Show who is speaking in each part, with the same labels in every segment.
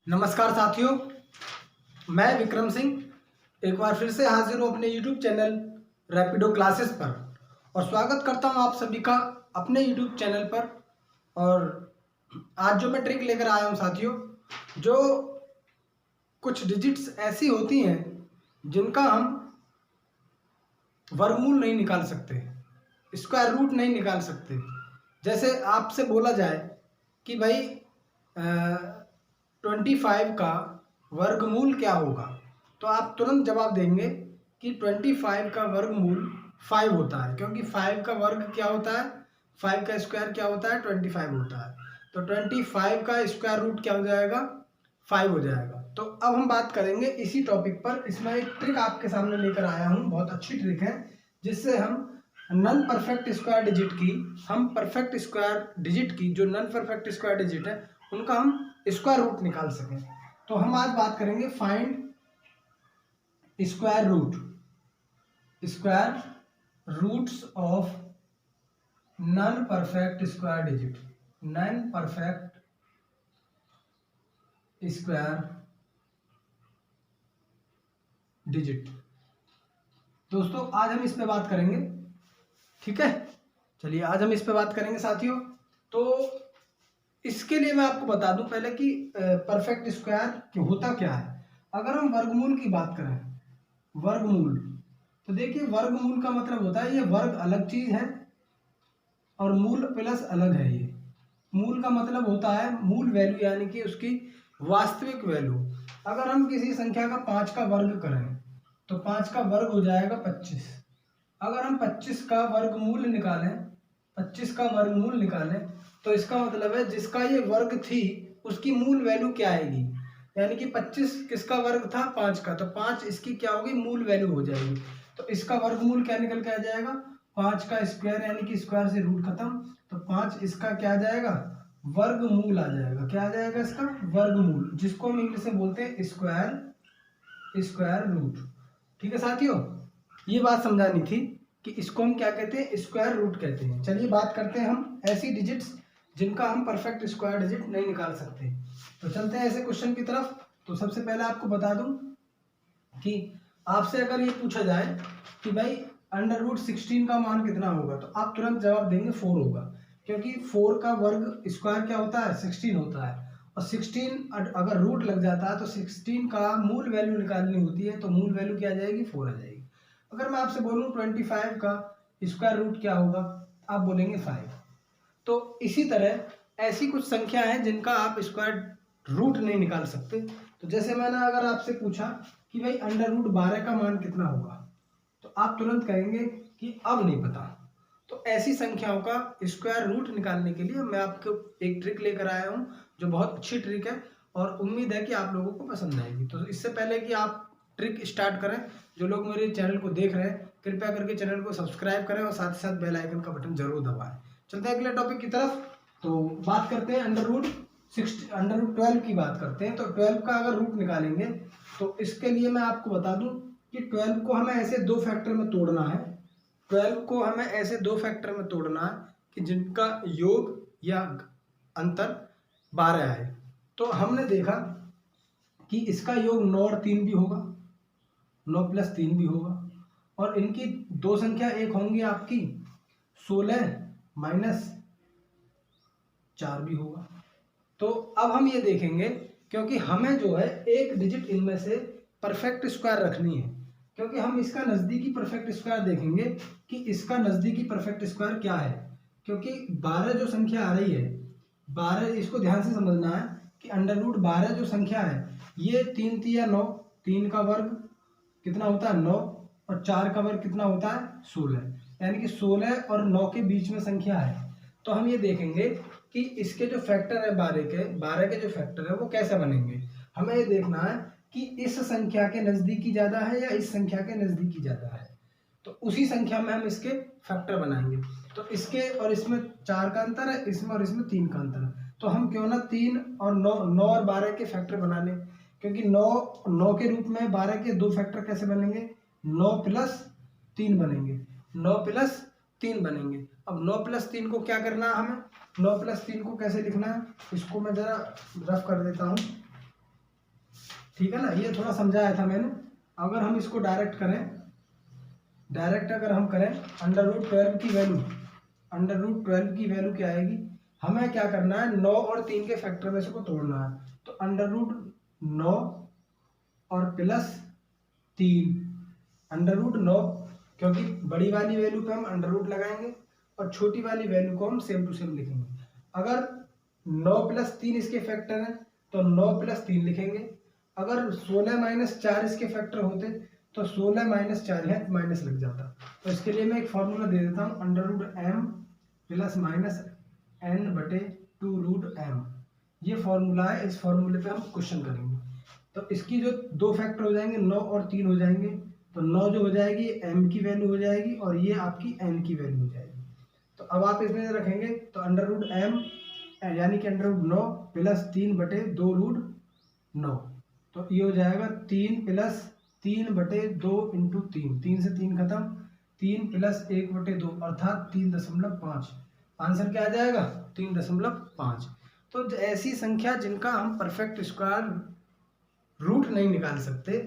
Speaker 1: नमस्कार साथियों, मैं विक्रम सिंह एक बार फिर से हाजिर हूँ अपने YouTube चैनल रैपिडो क्लासेस पर और स्वागत करता हूँ आप सभी का अपने YouTube चैनल पर। और आज जो मैं ट्रिक लेकर आया हूँ साथियों, जो कुछ डिजिट्स ऐसी होती हैं जिनका हम वर्गमूल नहीं निकाल सकते, स्क्वायर रूट नहीं निकाल सकते। जैसे आपसे बोला जाए कि भाई 25 का वर्गमूल क्या होगा, तो आप तुरंत जवाब देंगे कि 25 का वर्गमूल 5 होता है, क्योंकि 5 का वर्ग क्या होता है, 5 का स्क्वायर क्या होता है, 25 होता है। तो 25 का स्क्वायर रूट क्या हो जाएगा, 5 हो जाएगा। तो अब हम बात करेंगे इसी टॉपिक पर। इसमें एक ट्रिक आपके सामने लेकर आया हूँ, बहुत अच्छी ट्रिक है, जिससे हम नॉन परफेक्ट स्क्वायर डिजिट की, हम परफेक्ट स्क्वायर डिजिट की जो नॉन परफेक्ट स्क्वायर डिजिट है उनका हम स्क्वायर रूट निकाल सकें। तो हम आज बात करेंगे find square roots of non perfect square digit, non perfect square digit. दोस्तों आज हम इस पे बात करेंगे, ठीक है। चलिए आज हम इस पे बात करेंगे साथियों। तो इसके लिए मैं आपको बता दूं पहले कि परफेक्ट स्क्वायर होता क्या है। अगर हम वर्गमूल की बात करें, वर्गमूल, तो देखिए वर्गमूल का मतलब होता है, ये वर्ग अलग चीज है और मूल प्लस अलग है। ये मूल का मतलब होता है मूल वैल्यू, यानी कि उसकी वास्तविक वैल्यू। अगर हम किसी संख्या का 5 का वर्ग करें तो 5 का वर्ग हो जाएगा 25। अगर हम 25 का वर्गमूल निकालें, 25 का वर्गमूल निकालें तो इसका मतलब है जिसका ये वर्ग थी उसकी मूल वैल्यू क्या आएगी, यानी कि 25 किसका वर्ग था, 5 का, तो 5 इसकी क्या होगी, मूल वैल्यू हो जाएगी। तो इसका वर्गमूल क्या निकल के आ जाएगा, 5 का स्क्वायर, यानी कि स्क्वायर से रूट खत्म, तो 5 इसका क्या आ जाएगा, वर्गमूल आ जाएगा। क्या आ जाएगा इसका वर्गमूल, जिसको हम इंग्लिश में बोलते हैं स्क्वायर रूट। ठीक है साथियों, ये बात समझानी थी कि इसको हम क्या कहते हैं, स्क्वायर रूट कहते हैं। चलिए बात करते हैं हम ऐसी डिजिट्स जिनका हम परफेक्ट स्क्वायर डिजिट नहीं निकाल सकते। तो चलते हैं ऐसे क्वेश्चन की तरफ। तो सबसे पहले आपको बता दूं कि आपसे अगर ये पूछा जाए कि भाई √16 का मान कितना होगा, तो आप तुरंत जवाब देंगे 4 होगा, क्योंकि 4 का वर्ग स्क्वायर क्या होता है, 16 होता है। और 16 अगर रूट लग जाता है तो 16 का मूल वैल्यू निकालनी होती है, तो मूल वैल्यू क्या आ जाएगी, 4 आ जाएगी। अगर मैं आपसे बोलूं 25 का स्क्वायर रूट क्या होगा, आप बोलेंगे 5। तो इसी तरह ऐसी कुछ संख्या है जिनका आप स्क्वायर रूट नहीं निकाल सकते। तो जैसे मैंने अगर आपसे पूछा कि भाई √12 का मान कितना होगा, तो आप तुरंत कहेंगे कि अब नहीं पता। तो ऐसी संख्याओं का स्क्वायर रूट निकालने के लिए मैं आपको एक ट्रिक लेकर आया हूं, जो बहुत अच्छी ट्रिक है और उम्मीद है कि आप लोगों को पसंद आएगी। तो इससे पहले कि आप ट्रिक स्टार्ट करें, जो लोग मेरे चैनल को देख रहे हैं कृपया करके चैनल को सब्सक्राइब करें और साथ ही साथ बेल आइकन का बटन जरूर दबाएं। चलते हैं अगले टॉपिक की तरफ। तो बात करते हैं √12 की बात करते हैं। तो 12 का अगर रूट निकालेंगे तो इसके लिए मैं आपको बता दूं कि 12 को हमें ऐसे दो फैक्टर में तोड़ना है। 12 को हमें ऐसे दो फैक्टर में तोड़ना है कि जिनका योग या अंतर 12 आए। तो हमने देखा कि इसका योग 9 और 3 भी होगा, 9 + 3 भी होगा, और इनकी दो संख्या एक होंगी आपकी 16 - 4 भी होगा। तो अब हम ये देखेंगे, क्योंकि हमें जो है एक डिजिट इनमें से परफेक्ट स्क्वायर रखनी है, क्योंकि हम इसका नज़दीकी परफेक्ट स्क्वायर देखेंगे कि इसका नज़दीकी परफेक्ट स्क्वायर क्या है। क्योंकि 12 जो संख्या आ रही है, 12, इसको ध्यान से समझना है कि √12 जो संख्या है ये 3 3 9, 3 का वर्ग कितना होता है 9, और 4 का वर्ग कितना होता है 16, यानी कि 16 और 9 के बीच में संख्या है। तो हम ये देखेंगे कि इसके जो फैक्टर है 12 के जो फैक्टर है वो कैसे बनेंगे। हमें ये देखना है कि इस संख्या के नज़दीकी ज़्यादा है या इस संख्या के नज़दीकी ज़्यादा है, तो उसी संख्या में हम इसके फैक्टर बनाएंगे। तो इसके और इसमें 4 का अंतर है, इसमें और इसमें 3 का अंतर है, तो हम क्यों ना 3 और 9 और 12 के फैक्टर बना लें, क्योंकि 9 के रूप में 12 के दो फैक्टर कैसे बनेंगे, 9 + 3 बनेंगे, 9 + 3 बनेंगे। अब 9 + 3 को क्या करना है हमें, 9 + 3 को कैसे लिखना है, इसको मैं ज़रा रफ कर देता हूँ। ठीक है ना, ये थोड़ा समझाया था मैंने। अगर हम इसको डायरेक्ट करें, डायरेक्ट अगर हम करें √12 की वैल्यू, √12 की वैल्यू क्या आएगी, हमें क्या करना है 9 और 3 के फैक्टर में से को तोड़ना है। तो √9 और +3, √9 क्योंकि बड़ी वाली वैल्यू पे हम √ लगाएंगे और छोटी वाली वैल्यू को हम सेम टू सेम लिखेंगे। अगर 9 + 3 इसके फैक्टर हैं तो 9 + 3 लिखेंगे। अगर 16 - 4 इसके फैक्टर होते तो 16 - 4 है माइनस लग जाता। तो इसके लिए मैं एक फॉर्मूला दे देता हूँ, √m ± n/2√m। ये फॉर्मूला है, इस फॉर्मूले पे हम क्वेश्चन करेंगे। तो इसकी जो दो फैक्टर हो जाएंगे 9 और 3 हो जाएंगे, तो 9 जो हो जाएगी m की वैल्यू हो जाएगी और ये आपकी n की वैल्यू हो जाएगी। तो अब आप इसमें रखेंगे तो √m यानी कि √9 + 3/2√9, तो ये हो जाएगा 3 + 3/2 × 3, 3 से 3 खत्म, 3 + 1/2 अर्थात 3.5। आंसर क्या आ जाएगा 3.5। तो ऐसी संख्या जिनका हम परफेक्ट स्क्वायर रूट नहीं निकाल सकते,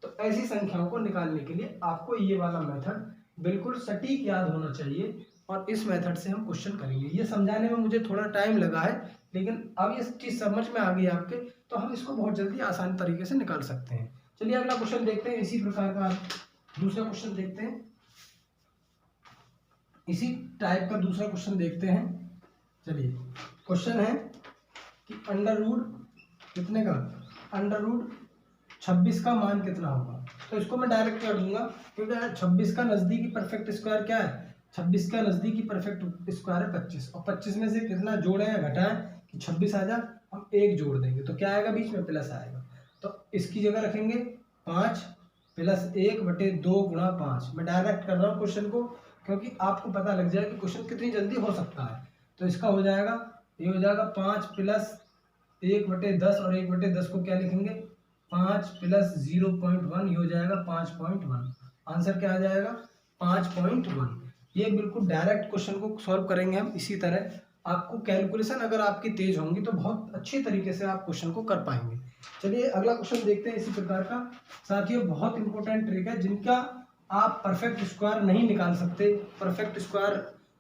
Speaker 1: तो ऐसी संख्याओं को निकालने के लिए आपको ये वाला मेथड बिल्कुल सटीक याद होना चाहिए और इस मेथड से हम क्वेश्चन करेंगे। ये समझाने में मुझे थोड़ा टाइम लगा है, लेकिन अब ये चीज़ समझ में आ गई आपके, तो हम इसको बहुत जल्दी आसान तरीके से निकाल सकते हैं। चलिए अगला क्वेश्चन देखते हैं। इसी प्रकार का दूसरा क्वेश्चन देखते हैं, इसी टाइप का दूसरा क्वेश्चन देखते हैं। चलिए क्वेश्चन है कि कितने का √26 का मान कितना होगा। तो इसको मैं डायरेक्ट कर दूंगा क्योंकि 26 का नजदीकी परफेक्ट स्क्वायर क्या है, 26 का नजदीकी परफेक्ट स्क्वायर है 25, और 25 में से कितना जोड़े या घटाएं कि 26 आ जा, हम 1 जोड़ देंगे तो क्या आएगा, बीच में प्लस आएगा। तो इसकी जगह रखेंगे 5 + 1/2 × 5। मैं डायरेक्ट कर रहा हूँ क्वेश्चन को क्योंकि आपको पता लग जाए कि क्वेश्चन कितनी जल्दी हो सकता है। तो इसका हो जाएगा, ये हो जाएगा 5 + 1/10 और 1/10 को क्या लिखेंगे 5 + 0.1, ये हो जाएगा 5.1। आंसर क्या आ जाएगा 5.1। ये बिल्कुल डायरेक्ट क्वेश्चन को सॉल्व करेंगे हम इसी तरह। आपको कैलकुलेशन अगर आपकी तेज होंगी तो बहुत अच्छी तरीके से आप क्वेश्चन को कर पाएंगे। चलिए अगला क्वेश्चन देखते हैं इसी प्रकार का। साथियों बहुत इंपॉर्टेंट ट्रिक है जिनका आप परफेक्ट स्क्वायर नहीं निकाल सकते, परफेक्ट स्क्वायर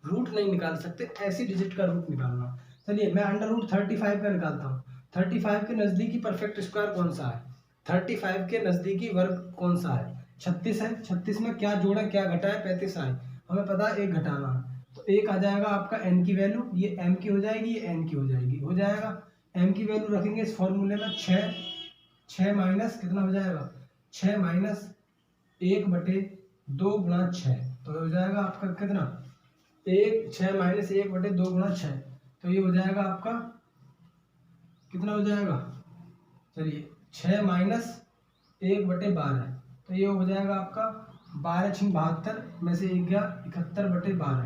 Speaker 1: रूट नहीं निकाल सकते, ऐसी डिजिट का रूट निकालना। चलिए मैं √35 का निकालता हूँ। 35 के नज़दीकी परफेक्ट स्क्वायर कौन सा है, 35 के नज़दीकी वर्ग कौन सा है, 36 है। 36 में क्या जोड़ा क्या घटाए, 35 आए, हमें पता है 1 घटाना है, तो 1 आ जाएगा आपका n की वैल्यू, ये m की हो जाएगी, ये n की हो जाएगी, हो जाएगा m की वैल्यू रखेंगे इस फॉर्मूले में 6 माइनस कितना हो जाएगा 6 माइनस 1/2 × 6, तो हो जाएगा आपका कितना 6 माइनस 1/2 × 6, तो ये हो जाएगा आपका कितना हो जाएगा, चलिए 6 माइनस 1/12, तो ये हो जाएगा आपका 12 × 72 में से 1 गया 71/12,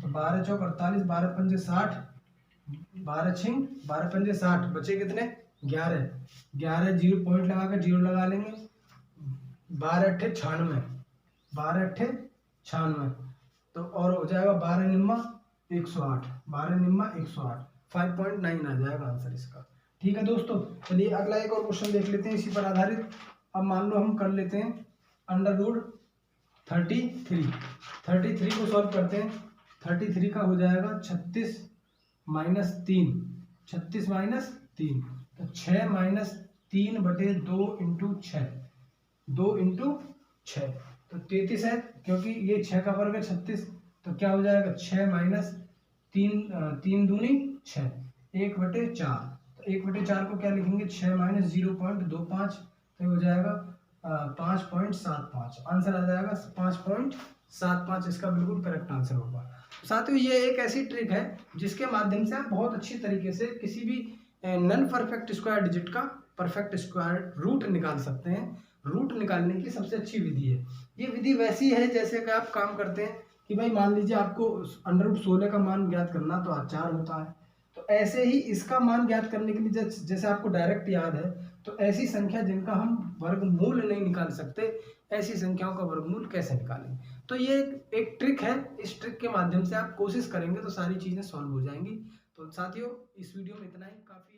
Speaker 1: तो 12 चौक 48, 12 पंजे 60, 12 × 12 60, बचे कितने 11, 11 जीरो पॉइंट लगा कर जीरो लगा लेंगे, 12 × 8 = 96, 12 × 8 = 96, तो और हो जाएगा 12 निम्मा 108, 12 निम्मा 108, 5.9 आ जाएगा आंसर इसका। ठीक है दोस्तों, चलिए अगला एक और क्वेश्चन देख लेते हैं इसी पर आधारित। अब मान लो हम कर लेते हैं √33 को सॉल्व करते हैं। 33 का हो जाएगा 36 - 3, 36 - 3, तो 6 - 3/2 × 6, 2 × 6, तो 33 है, क्योंकि ये 6 का वर्ग है 36, तो क्या हो जाएगा 6 - 3 दूनी 6, 1/4, तो 1/4 को क्या लिखेंगे 6 - 0.25, तो हो जाएगा 5.75। आंसर आ जाएगा 5.75, इसका बिल्कुल करेक्ट आंसर होगा। साथियों ये एक ऐसी ट्रिक है जिसके माध्यम से आप बहुत अच्छी तरीके से किसी भी नॉन परफेक्ट स्क्वायर डिजिट का परफेक्ट स्क्वायर रूट निकाल सकते हैं। रूट निकालने की सबसे अच्छी विधि है। ये विधि वैसी है जैसे कि आप काम करते हैं कि भाई मान लीजिए आपको √16 का मान ज्ञात करना तो 4 होता है, तो ऐसे ही इसका मान ज्ञात करने के लिए जैसे आपको डायरेक्ट याद है, तो ऐसी संख्या जिनका हम वर्गमूल नहीं निकाल सकते, ऐसी संख्याओं का वर्गमूल कैसे निकालें। तो ये एक ट्रिक है, इस ट्रिक के माध्यम से आप कोशिश करेंगे तो सारी चीज़ें सॉल्व हो जाएंगी। तो साथियों इस वीडियो में इतना ही काफ़ी।